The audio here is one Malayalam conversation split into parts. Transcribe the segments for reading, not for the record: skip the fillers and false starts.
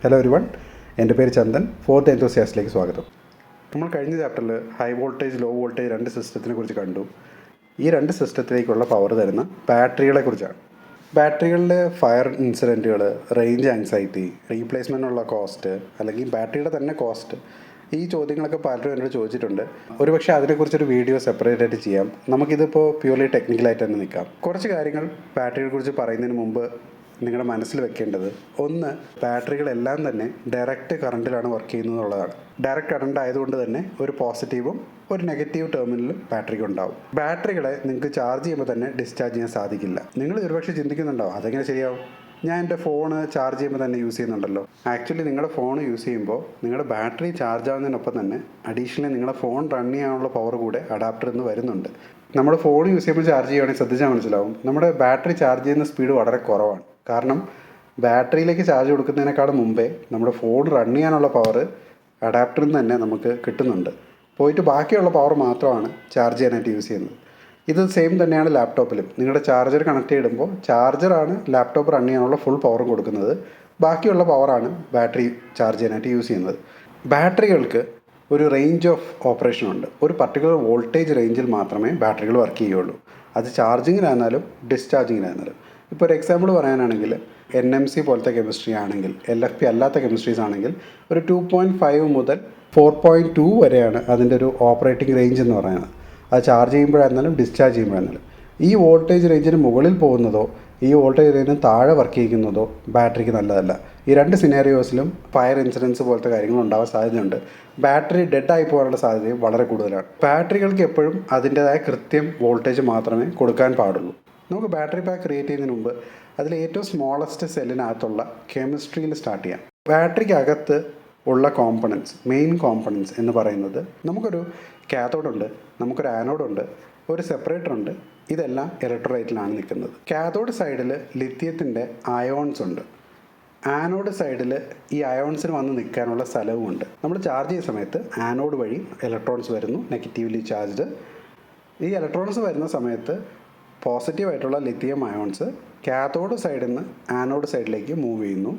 ഹലോ എവരിവൺ, എൻ്റെ പേര് ചന്ദൻ. ഫോർത്ത് എന്തോസിയാസ്റ്റിലേക്ക് സ്വാഗതം. നമ്മൾ കഴിഞ്ഞ ചാപ്റ്ററിൽ ഹൈ വോൾട്ടേജ് ലോ വോൾട്ടേജ് രണ്ട് സിസ്റ്റത്തിനെ കുറിച്ച് കണ്ടു. ഈ രണ്ട് സിസ്റ്റത്തിലേക്കുള്ള പവർ തരുന്ന ബാറ്ററികളെ കുറിച്ചാണ്. ബാറ്ററികളിലെ ഫയർ ഇൻസിഡൻറ്റുകൾ, റേഞ്ച് ആങ്സൈറ്റി, റീപ്ലേസ്മെൻറ്റിനുള്ള കോസ്റ്റ് അല്ലെങ്കിൽ ബാറ്ററിയുടെ തന്നെ കോസ്റ്റ്, ഈ ചോദ്യങ്ങളൊക്കെ പലരും എന്നോട് ചോദിച്ചിട്ടുണ്ട്. ഒരുപക്ഷെ അതിനെക്കുറിച്ചൊരു വീഡിയോ സെപ്പറേറ്റ് ആയിട്ട് ചെയ്യാം. നമുക്കിതിപ്പോൾ പ്യൂർലി ടെക്നിക്കലായിട്ട് തന്നെ നിൽക്കാം. കുറച്ച് കാര്യങ്ങൾ ബാറ്ററിയെക്കുറിച്ച് പറയുന്നതിന് മുമ്പ് നിങ്ങളുടെ മനസ്സിൽ വെക്കേണ്ടത്, ഒന്ന്, ബാറ്ററികളെല്ലാം തന്നെ ഡയറക്റ്റ് കറണ്ടിലാണ് വർക്ക് ചെയ്യുന്നത് എന്നുള്ളതാണ്. ഡയറക്റ്റ് കറണ്ട് ആയതുകൊണ്ട് തന്നെ ഒരു പോസിറ്റീവും ഒരു നെഗറ്റീവ് ടെർമിനലും ബാറ്ററിക്ക് ഉണ്ടാവും. ബാറ്ററികളെ നിങ്ങൾക്ക് ചാർജ് ചെയ്യുമ്പോൾ തന്നെ ഡിസ്ചാർജ് ചെയ്യാൻ സാധിക്കില്ല. നിങ്ങൾ ഒരുപക്ഷെ ചിന്തിക്കുന്നുണ്ടാവും, അതെങ്ങനെ ശരിയാവും? ഞാൻ എൻ്റെ ഫോണ് ചാർജ് ചെയ്യുമ്പോൾ തന്നെ യൂസ് ചെയ്യുന്നുണ്ടല്ലോ. ആക്ച്വലി നിങ്ങളുടെ ഫോൺ യൂസ് ചെയ്യുമ്പോൾ നിങ്ങളുടെ ബാറ്ററി ചാർജ് ആവുന്നതിനൊപ്പം തന്നെ അഡീഷണലി നിങ്ങളുടെ ഫോൺ റൺ ചെയ്യാനുള്ള പവർ കൂടെ അഡാപ്റ്ററിൽ നിന്ന് വരുന്നുണ്ട്. നമ്മുടെ ഫോൺ യൂസ് ചെയ്യുമ്പോൾ ചാർജ് ചെയ്യുകയാണെങ്കിൽ ശ്രദ്ധിച്ചാൽ മനസ്സിലാവും, നമ്മുടെ ബാറ്ററി ചാർജ് ചെയ്യുന്ന സ്പീഡ് വളരെ കുറവാണ്. കാരണം ബാറ്ററിയിലേക്ക് ചാർജ് കൊടുക്കുന്നതിനേക്കാളും മുമ്പേ നമ്മുടെ ഫോൺ റൺ ചെയ്യാനുള്ള പവർ അഡാപ്റ്ററിൽ നിന്ന് തന്നെ നമുക്ക് കിട്ടുന്നുണ്ട്. പോയിട്ട് ബാക്കിയുള്ള പവർ മാത്രമാണ് ചാർജ് ചെയ്യാനായിട്ട് യൂസ് ചെയ്യുന്നത്. ഇത് സെയിം തന്നെയാണ് ലാപ്ടോപ്പിലും. നിങ്ങളുടെ ചാർജർ കണക്ട് ചെയ്തിടുമ്പോൾ ചാർജറാണ് ലാപ്ടോപ്പ് റൺ ചെയ്യാനുള്ള ഫുൾ പവറും കൊടുക്കുന്നത്. ബാക്കിയുള്ള പവറാണ് ബാറ്ററി ചാർജ് ചെയ്യാനായിട്ട് യൂസ് ചെയ്യുന്നത്. ബാറ്ററികൾക്ക് ഒരു റേഞ്ച് ഓഫ് ഓപ്പറേഷൻ ഉണ്ട്. ഒരു പർട്ടിക്കുലർ വോൾട്ടേജ് റേഞ്ചിൽ മാത്രമേ ബാറ്ററികൾ വർക്ക് ചെയ്യുകയുള്ളൂ. അത് ചാർജിങ്ങിനായിരുന്നാലും ഡിസ്ചാർജിങ്ങിനായിരുന്നാലും. ഇപ്പോൾ ഒരു എക്സാമ്പിൾ പറയാനാണെങ്കിൽ NMC പോലത്തെ കെമിസ്ട്രി ആണെങ്കിൽ, LFP അല്ലാത്ത കെമിസ്ട്രീസ് ആണെങ്കിൽ ഒരു 2.5 മുതൽ 4.2 വരെയാണ് അതിൻ്റെ ഒരു ഓപ്പറേറ്റിംഗ് റേഞ്ച് എന്ന് പറയുന്നത്. അത് ചാർജ് ചെയ്യുമ്പോഴായിരുന്നാലും ഡിസ്ചാർജ് ചെയ്യുമ്പോഴായിരുന്നാലും. ഈ വോൾട്ടേജ് റേഞ്ചിന് മുകളിൽ പോകുന്നതോ ഈ വോൾട്ടേജ് റേഞ്ചിന് താഴെ വർക്ക് ചെയ്യിക്കുന്നതോ ബാറ്ററിക്ക് നല്ലതല്ല. ഈ രണ്ട് സിനാരിയോസിലും ഫയർ ഇൻസിഡൻസ് പോലത്തെ കാര്യങ്ങൾ ഉണ്ടാവാൻ സാധ്യതയുണ്ട്. ബാറ്ററി ഡെഡ് ആയി പോകാനുള്ള സാധ്യതയും വളരെ കൂടുതലാണ്. ബാറ്ററികൾക്ക് എപ്പോഴും അതിൻ്റേതായ കൃത്യം വോൾട്ടേജ് മാത്രമേ കൊടുക്കാൻ പാടുള്ളൂ. നമുക്ക് ബാറ്ററി പാക്ക് ക്രിയേറ്റ് ചെയ്യുന്നതിന് മുമ്പ് അതിൽ ഏറ്റവും സ്മോളസ്റ്റ് സെല്ലിനകത്തുള്ള കെമിസ്ട്രിയിൽ സ്റ്റാർട്ട് ചെയ്യാം. ബാറ്ററിക്കകത്ത് ഉള്ള കോമ്പണൻസ്, മെയിൻ കോമ്പണൻസ് എന്ന് പറയുന്നത്, നമുക്കൊരു കാഥോഡുണ്ട്, നമുക്കൊരു ആനോഡുണ്ട്, ഒരു സെപ്പറേറ്ററുണ്ട്. ഇതെല്ലാം ഇലക്ട്രോലൈറ്റിലാണ് നിൽക്കുന്നത്. കാഥോഡ് സൈഡിൽ ലിഥിയത്തിൻ്റെ അയോൺസ് ഉണ്ട്. ആനോഡ് സൈഡിൽ ഈ അയോൺസിന് വന്ന് നിൽക്കാനുള്ള സ്ഥലവുമുണ്ട്. നമ്മൾ ചാർജ് ചെയ്യുന്ന സമയത്ത് ആനോഡ് വഴി ഇലക്ട്രോൺസ് വരുന്നു, നെഗറ്റീവ്ലി ചാർജ്ഡ്. ഈ ഇലക്ട്രോൺസ് വരുന്ന സമയത്ത് പോസിറ്റീവായിട്ടുള്ള ലിഥിയം അയോൺസ് കാഥോഡ് സൈഡിൽ നിന്ന് ആനോഡ് സൈഡിലേക്ക് മൂവ് ചെയ്യുന്നു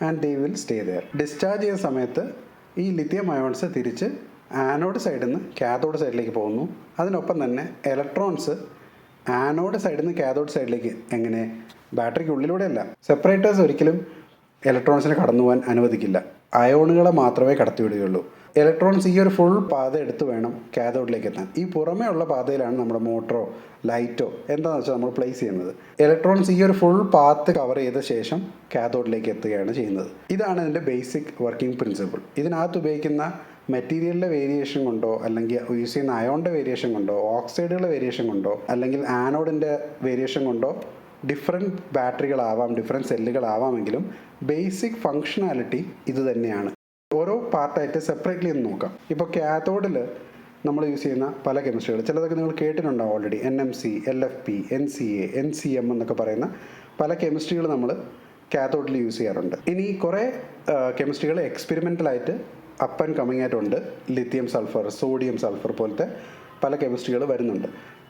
and they will stay there. Discharge ചെയ്യുന്ന സമയത്ത് ഈ ലിഥിയം അയോൺസ് തിരിച്ച് ആനോഡ് സൈഡിൽ നിന്ന് കാഥോഡ് സൈഡിലേക്ക് പോകുന്നു. അതിനൊപ്പം തന്നെ ഇലക്ട്രോൺസ് ആനോഡ് സൈഡിൽ നിന്ന് കാഥോഡ് സൈഡിലേക്ക്, എങ്ങനെ? ബാറ്ററിക്ക് ഉള്ളിലൂടെയല്ല. സെപ്പറേറ്റേഴ്സ് ഒരിക്കലും ഇലക്ട്രോൺസിനെ കടന്നു പോകാൻ അനുവദിക്കില്ല. അയോണുകളെ മാത്രമേ കടത്തിവിടുകയുള്ളൂ. ഇലക്ട്രോൺസ് ഈ ഒരു ഫുൾ പാത എടുത്ത് വേണം കാഥോഡിലേക്ക് എത്താൻ. ഈ പുറമേ ഉള്ള പാതയിലാണ് നമ്മുടെ മോട്ടറോ ലൈറ്റോ എന്താണെന്ന് വെച്ചാൽ നമ്മൾ പ്ലേസ് ചെയ്യുന്നത്. ഇലക്ട്രോൺസ് ഈ ഒരു ഫുൾ പാത്ത് കവർ ചെയ്ത ശേഷം കാഥോഡിലേക്ക് എത്തുകയാണ് ചെയ്യുന്നത്. ഇതാണ് ഇതിൻ്റെ ബേസിക് വർക്കിംഗ് പ്രിൻസിപ്പിൾ. ഇതിനകത്ത് ഉപയോഗിക്കുന്ന മെറ്റീരിയലിൻ്റെ വേരിയേഷൻ കൊണ്ടോ അല്ലെങ്കിൽ യൂസ് ചെയ്യുന്ന അയോണിൻ്റെ വേരിയേഷൻ കൊണ്ടോ ഓക്സൈഡുകളുടെ വേരിയേഷൻ കൊണ്ടോ അല്ലെങ്കിൽ ആനോഡിൻ്റെ വേരിയേഷൻ കൊണ്ടോ ഡിഫറെൻറ്റ് ബാറ്ററികളാവാം, ഡിഫറെൻറ്റ് സെല്ലുകളാവാമെങ്കിലും ബേസിക് ഫങ്ഷണാലിറ്റി ഇത് തന്നെയാണ്. ഓരോ പാർട്ടായിട്ട് സെപ്പറേറ്റ്ലി ഒന്ന് നോക്കാം. ഇപ്പോൾ കാഥോഡിൽ നമ്മൾ യൂസ് ചെയ്യുന്ന പല കെമിസ്ട്രികൾ, ചിലതൊക്കെ നിങ്ങൾ കേട്ടിട്ടുണ്ടാവും already. NMC, LFP, NCA, NCM എന്നൊക്കെ പറയുന്ന പല കെമിസ്ട്രികൾ നമ്മൾ കാഥോഡിൽ യൂസ് ചെയ്യാറുണ്ട്. ഇനി കുറേ കെമിസ്ട്രികൾ എക്സ്പെരിമെൻ്റലായിട്ട് അപ്പ് ആൻഡ് കമ്മിങ് ആയിട്ടുണ്ട്. ലിഥിയം സൾഫർ, സോഡിയം സൾഫർ പോലത്തെ പല കെമിസ്ട്രികൾ വരുന്നുണ്ട്.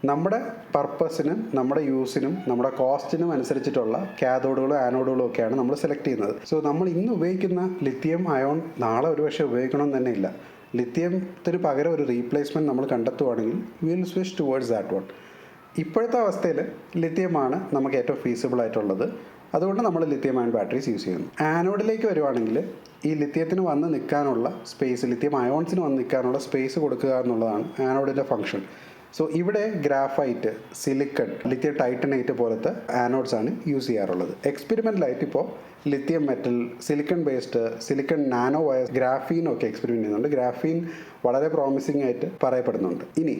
നമ്മുടെ പർപ്പസിനും നമ്മുടെ യൂസിനും നമ്മുടെ കോസ്റ്റിനും അനുസരിച്ചിട്ടുള്ള കാഥോഡുകളും ആനോഡുകളും ഒക്കെയാണ് നമ്മൾ സെലക്ട് ചെയ്യുന്നത്. സോ നമ്മൾ ഇന്ന് ഉപയോഗിക്കുന്ന ലിഥിയം അയോൺ നാളെ ഒരുപക്ഷെ ഉപയോഗിക്കണമെന്ന് തന്നെ ഇല്ല. ലിഥിയത്തിന് പകരം ഒരു റീപ്ലേസ്മെൻറ്റ് നമ്മൾ കണ്ടെത്തുവാണെങ്കിൽ will switch towards that one. ഇപ്പോഴത്തെ അവസ്ഥയിൽ ലിഥിയമാണ് നമുക്ക് ഏറ്റവും ഫീസിബിൾ ആയിട്ടുള്ളത്. അതുകൊണ്ട് നമ്മൾ ലിഥിയം അയൺ ബാറ്ററീസ് യൂസ് ചെയ്യുന്നു. ആനോഡിലേക്ക് വരുവാണെങ്കിൽ ഈ ലിഥിയത്തിന് വന്ന് നിൽക്കാനുള്ള സ്പേസ്, ലിഥിയം അയോൺസിന് വന്ന് നിൽക്കാനുള്ള സ്പേസ് കൊടുക്കുക എന്നുള്ളതാണ് ആനോഡിൻ്റെ ഫംഗ്ഷൻ. സോ ഇവിടെ ഗ്രാഫൈറ്റ്, സിലിക്കൺ, ലിഥിയം ടൈറ്റനേറ്റ് പോലത്തെ ആനോഡ്സ് ആണ് യൂസ് ചെയ്യാറുള്ളത്. എക്സ്പെരിമെൻ്റലായിട്ട് ഇപ്പോൾ lithium metal, silicon based, silicon nano wires, graphene ഒക്കെ എക്സ്പെരിമെൻറ്റ് ചെയ്യുന്നുണ്ട്. ഗ്രാഫീൻ വളരെ പ്രോമിസിംഗ് ആയിട്ട് പറയപ്പെടുന്നുണ്ട്. ഇനി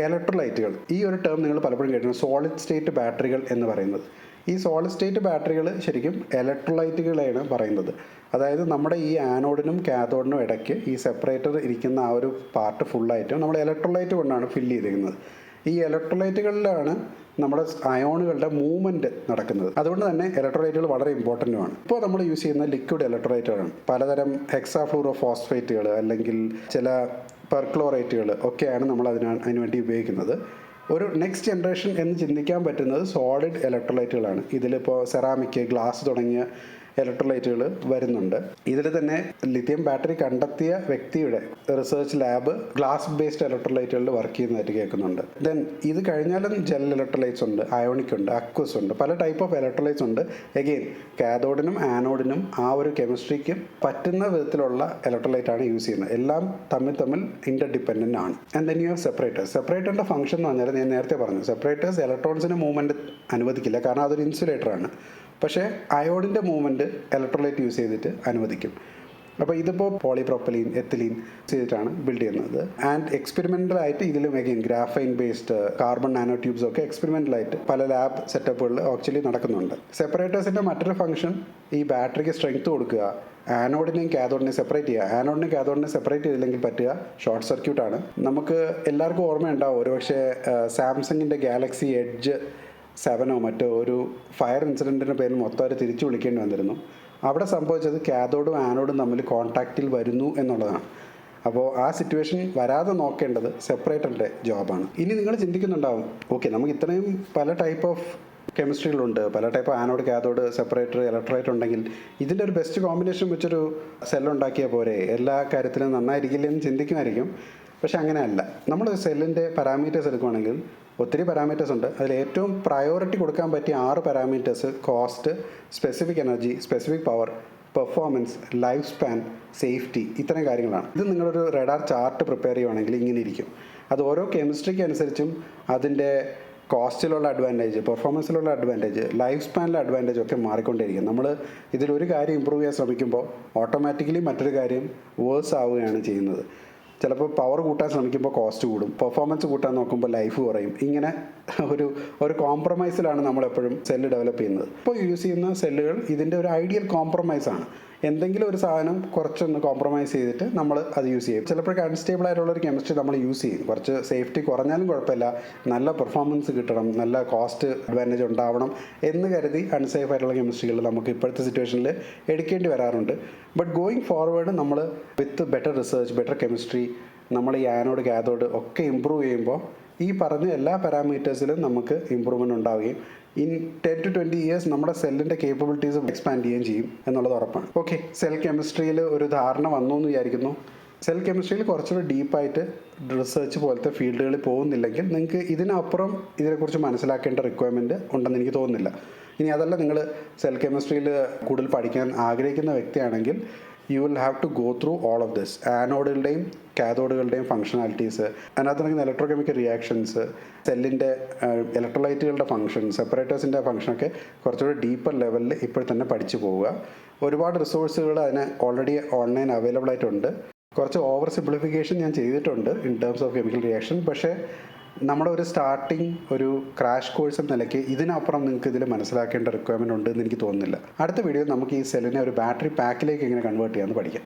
ഇലക്ട്രോലൈറ്റുകൾ, ഈ ഒരു ടേം നിങ്ങൾ പലപ്പോഴും കേട്ടിട്ടുണ്ട്, സോളിഡ് സ്റ്റേറ്റ് ബാറ്ററികൾ എന്ന് പറയുന്നത്. ഈ സോളിഡ് സ്റ്റേറ്റ് ബാറ്ററികൾ ശരിക്കും ഇലക്ട്രോലൈറ്റുകളെയാണ് പറയുന്നത്. അതായത് നമ്മുടെ ഈ ആനോഡിനും കാഥോഡിനും ഇടയ്ക്ക് ഈ സെപ്പറേറ്റർ ഇരിക്കുന്ന ആ ഒരു പാർട്ട് ഫുള്ളായിട്ടും നമ്മൾ ഇലക്ട്രോലൈറ്റ് കൊണ്ടാണ് ഫില്ല് ചെയ്തിരിക്കുന്നത്. ഈ ഇലക്ട്രോലൈറ്റുകളിലാണ് നമ്മുടെ അയോണുകളുടെ മൂവ്മെൻറ്റ് നടക്കുന്നത്. അതുകൊണ്ട് തന്നെ ഇലക്ട്രോലൈറ്റുകൾ വളരെ ഇമ്പോർട്ടൻറ്റുമാണ്. ഇപ്പോൾ നമ്മൾ യൂസ് ചെയ്യുന്ന ലിക്വിഡ് ഇലക്ട്രോലൈറ്റുകളാണ്. പലതരം ഹെക്സാഫ്ലൂറോ ഫോസ്ഫേറ്റുകൾ അല്ലെങ്കിൽ ചില പെർക്ലോറേറ്റുകൾ ഒക്കെയാണ് നമ്മൾ അതിന് വേണ്ടി ഉപയോഗിക്കുന്നത്. ഒരു നെക്സ്റ്റ് ജനറേഷൻ എന്ന് ചിന്തിക്കാൻ പറ്റുന്നത് സോളിഡ് ഇലക്ട്രോലൈറ്റുകളാണ്. ഇതിലിപ്പോൾ സെറാമിക്, ഗ്ലാസ് തുടങ്ങിയ ഇലക്ട്രോലൈറ്റുകൾ വരുന്നുണ്ട്. ഇതിൽ തന്നെ ലിഥിയം ബാറ്ററി കണ്ടെത്തിയ വ്യക്തിയുടെ റിസർച്ച് ലാബ് ഗ്ലാസ് ബേസ്ഡ് ഇലക്ട്രോലൈറ്റുകളിൽ വർക്ക് ചെയ്യുന്നതായിട്ട് കേൾക്കുന്നുണ്ട്. ദെൻ ഇത് കഴിഞ്ഞാലും ജെൽ ഇലക്ട്രോലൈറ്റ്സ് ഉണ്ട്, അയോണിക് ഉണ്ട്, അക്വസ് ഉണ്ട്, പല ടൈപ്പ് ഓഫ് ഇലക്ട്രോലൈറ്റ്സ് ഉണ്ട്. എഗെയിൻ കാഥോഡിനും ആനോഡിനും ആ ഒരു കെമിസ്ട്രിക്ക് പറ്റുന്ന വിധത്തിലുള്ള ഇലക്ട്രോലൈറ്റ് ആണ് യൂസ് ചെയ്യുന്നത്. എല്ലാം തമ്മിൽ ഇന്റർ ഡിപ്പെൻഡൻ്റ് ആണ്. And then you have separators. സെപ്പറേറ്ററിൻ്റെ ഫംഗ്ഷൻ എന്ന് പറഞ്ഞാൽ ഞാൻ നേരത്തെ പറഞ്ഞു, സെപ്പറേറ്റേഴ്സ് ഇലക്ട്രോൺസിന് മൂവ്മെൻറ്റ് അനുവദിക്കില്ല, കാരണം അതൊരു ഇൻസുലേറ്ററാണ്. പക്ഷേ അയോഡിൻ്റെ മൂവ്മെൻറ്റ് ഇലക്ട്രോലൈറ്റ് യൂസ് ചെയ്തിട്ട് അനുവദിക്കും. അപ്പോൾ ഇതിപ്പോൾ പോളിപ്രോപ്പലീൻ, എത്തിലീൻ ചെയ്തിട്ടാണ് ബിൽഡ് ചെയ്യുന്നത്. ആൻഡ് എക്സ്പെരിമെൻ്റലായിട്ട് ഇതിലും again graphene based carbon nano tubes ഒക്കെ എക്സ്പെരിമെൻ്റലായിട്ട് പല ലാബ് സെറ്റപ്പുകളിൽ ആക്ച്വലി നടക്കുന്നുണ്ട്. സെപ്പറേറ്റേഴ്സിൻ്റെ മറ്റൊരു ഫംഗ്ഷൻ ഈ ബാറ്ററിക്ക് സ്ട്രെങ്ത് കൊടുക്കുക, ആനോഡിനെയും കാഥോഡിനെയും സെപ്പറേറ്റ് ചെയ്യുക. ആനോഡിനെയും കാഥോഡിനെ സെപ്പറേറ്റ് ചെയ്തില്ലെങ്കിൽ പറ്റുക ഷോർട്ട് സർക്യൂട്ടാണ്. നമുക്ക് എല്ലാവർക്കും ഓർമ്മയുണ്ടാവും, ഒരുപക്ഷെ സാംസങ്ങിൻ്റെ ഗാലക്സി എഡ്ജ് 7 മറ്റോ ഒരു ഫയർ ഇൻസിഡൻറ്റിൻ്റെ പേരിൽ മൊത്തം തിരിച്ചു വിളിക്കേണ്ടി വന്നിരുന്നു. അവിടെ സംഭവിച്ചത് കാഥോഡും ആനോഡും തമ്മിൽ കോൺടാക്റ്റിൽ വരുന്നു എന്നുള്ളതാണ്. അപ്പോൾ ആ സിറ്റുവേഷൻ വരാതെ നോക്കേണ്ടത് സെപ്പറേറ്ററിൻ്റെ ജോബാണ്. ഇനി നിങ്ങൾ ചിന്തിക്കുന്നുണ്ടാവും, ഓക്കെ നമുക്ക് ഇത്രയും പല ടൈപ്പ് ഓഫ് കെമിസ്ട്രികളുണ്ട്, പല type anode, cathode, separator, electrolyte ഉണ്ടെങ്കിൽ ഇതിൻ്റെ ഒരു ബെസ്റ്റ് കോമ്പിനേഷൻ വെച്ചൊരു സെല്ലുണ്ടാക്കിയാൽ പോരെ, എല്ലാ കാര്യത്തിലും നന്നായിരിക്കില്ലെന്ന് ചിന്തിക്കുമായിരിക്കും. പക്ഷെ അങ്ങനെയല്ല. നമ്മൾ സെല്ലിൻ്റെ പാരാമീറ്റേഴ്സ് എടുക്കുകയാണെങ്കിൽ ഒത്തിരി പാരാമീറ്റേഴ്സ് ഉണ്ട്. അതിൽ ഏറ്റവും പ്രയോറിറ്റി കൊടുക്കാൻ പറ്റിയ 6 parameters cost, specific energy, specific power, performance, life span, safety, ഇത്തരം കാര്യങ്ങളാണ്. ഇത് നിങ്ങളൊരു റഡാർ ചാർട്ട് പ്രിപ്പയർ ചെയ്യുവാണെങ്കിൽ ഇങ്ങനെ ഇരിക്കും. അത് ഓരോ കെമിസ്ട്രിക്ക് അനുസരിച്ചും അതിൻ്റെ കോസ്റ്റിലുള്ള അഡ്വാൻറ്റേജ്, പെർഫോമൻസിലുള്ള അഡ്വാൻറ്റേജ്, ലൈഫ് സ്പാനിലെ അഡ്വാൻറ്റേജ് ഒക്കെ മാറിക്കൊണ്ടേയിരിക്കും. നമ്മൾ ഇതിലൊരു കാര്യം ഇമ്പ്രൂവ് ചെയ്യാൻ ശ്രമിക്കുമ്പോൾ ഓട്ടോമാറ്റിക്കലി മറ്റൊരു കാര്യം വേഴ്സ് ആവുകയാണ് ചെയ്യുന്നത്. ചിലപ്പോൾ പവർ കൂട്ടാൻ ശ്രമിക്കുമ്പോൾ കോസ്റ്റ് കൂടും, പെർഫോമൻസ് കൂട്ടാൻ നോക്കുമ്പോൾ ലൈഫ് കുറയും. ഇങ്ങനെ ഒരു കോംപ്രമൈസിലാണ് നമ്മളെപ്പോഴും സെല്ല് ഡെവലപ്പ് ചെയ്യുന്നത്. ഇപ്പോൾ യൂസ് ചെയ്യുന്ന സെല്ലുകൾ ഇതിൻ്റെ ഒരു ഐഡിയൽ കോംപ്രമൈസാണ്. എന്തെങ്കിലും ഒരു സാധനം കുറച്ചൊന്ന് കോംപ്രമൈസ് ചെയ്തിട്ട് നമ്മൾ അത് യൂസ് ചെയ്യും. ചിലപ്പോൾ അൺസ്റ്റേബിൾ ആയിട്ടുള്ളൊരു കെമിസ്ട്രി നമ്മൾ യൂസ് ചെയ്യും. കുറച്ച് സേഫ്റ്റി കുറഞ്ഞാലും കുഴപ്പമില്ല, നല്ല പെർഫോമൻസ് കിട്ടണം, നല്ല കോസ്റ്റ് അഡ്വാൻറ്റേജ് ഉണ്ടാവണം എന്ന് കരുതി അൺസേഫ് ആയിട്ടുള്ള കെമിസ്ട്രികൾ നമുക്ക് ഇപ്പോഴത്തെ സിറ്റുവേഷനിൽ എടുക്കേണ്ടി വരാറുണ്ട്. ബട്ട് ഗോയിങ് ഫോർവേഡ് നമ്മൾ വിത്ത് ബെറ്റർ റിസർച്ച്, ബെറ്റർ കെമിസ്ട്രി, നമ്മൾ ഈ ആനോഡ്, കാഥോഡ് ഒക്കെ ഇമ്പ്രൂവ് ചെയ്യുമ്പോൾ ഈ പറഞ്ഞ എല്ലാ പാരാമീറ്റേഴ്സിലും നമുക്ക് ഇമ്പ്രൂവ്മെൻ്റ് ഉണ്ടാവുകയും ഇൻ 10 to 20 ഇയേഴ്സ് നമ്മുടെ സെല്ലിൻ്റെ കേപ്പബിലിറ്റീസും എക്സ്പാൻഡ് ചെയ്യുകയും ചെയ്യും എന്നുള്ളത് ഉറപ്പാണ്. ഓക്കെ, സെൽ കെമിസ്ട്രിയിൽ ഒരു ധാരണ വന്നു എന്ന് വിചാരിക്കുന്നു. സെൽ കെമിസ്ട്രിയിൽ കുറച്ചുകൂടി ഡീപ്പായിട്ട് റിസർച്ച് പോലത്തെ ഫീൽഡുകളിൽ പോകുന്നില്ലെങ്കിൽ നിങ്ങൾക്ക് ഇതിനപ്പുറം ഇതിനെക്കുറിച്ച് മനസ്സിലാക്കേണ്ട റിക്വയർമെൻറ്റ് ഉണ്ടെന്ന് എനിക്ക് തോന്നുന്നില്ല. ഇനി അതല്ല, നിങ്ങൾ സെൽ കെമിസ്ട്രിയിൽ കൂടുതൽ പഠിക്കാൻ ആഗ്രഹിക്കുന്ന വ്യക്തിയാണെങ്കിൽ you will have to go through all of this. ആനോഡുകളുടെയും കാഥോഡുകളുടെയും ഫംഗ്ഷനാലിറ്റീസ്, അതിനകത്ത് നടക്കുന്ന ഇലക്ട്രോകെമിക്കൽ റിയാക്ഷൻസ്, സെല്ലിൻ്റെ ഇലക്ട്രോലൈറ്റുകളുടെ ഫംഗ്ഷൻ, സെപ്പറേറ്റേഴ്സിൻ്റെ ഫംഗ്ഷനൊക്കെ കുറച്ചുകൂടി ഡീപ്പർ ലെവലിൽ ഇപ്പോൾ തന്നെ പഠിച്ചു പോവുക. ഒരുപാട് റിസോഴ്സുകൾ അതിന് ഓൾറെഡി ഓൺലൈൻ അവൈലബിൾ ആയിട്ടുണ്ട്. കുറച്ച് ഓവർ സിംപ്ലിഫിക്കേഷൻ ഞാൻ ചെയ്തിട്ടുണ്ട് in terms of chemical reaction. പക്ഷേ നമ്മുടെ ഒരു സ്റ്റാർട്ടിങ് ഒരു ക്രാഷ് കോഴ്സ് എന്ന നിലയ്ക്ക് ഇതിനപ്പുറം നിങ്ങൾക്ക് ഇതിൽ മനസ്സിലാക്കേണ്ട റിക്വയർമെൻറ്റ് ഉണ്ട് എന്ന് എനിക്ക് തോന്നുന്നില്ല. അടുത്ത വീഡിയോയിൽ നമുക്ക് ഈ സെല്ലിനെ ഒരു ബാറ്ററി പാക്കിലേക്ക് എങ്ങനെ കൺവേർട്ട് ചെയ്യാമെന്ന് പഠിക്കാം.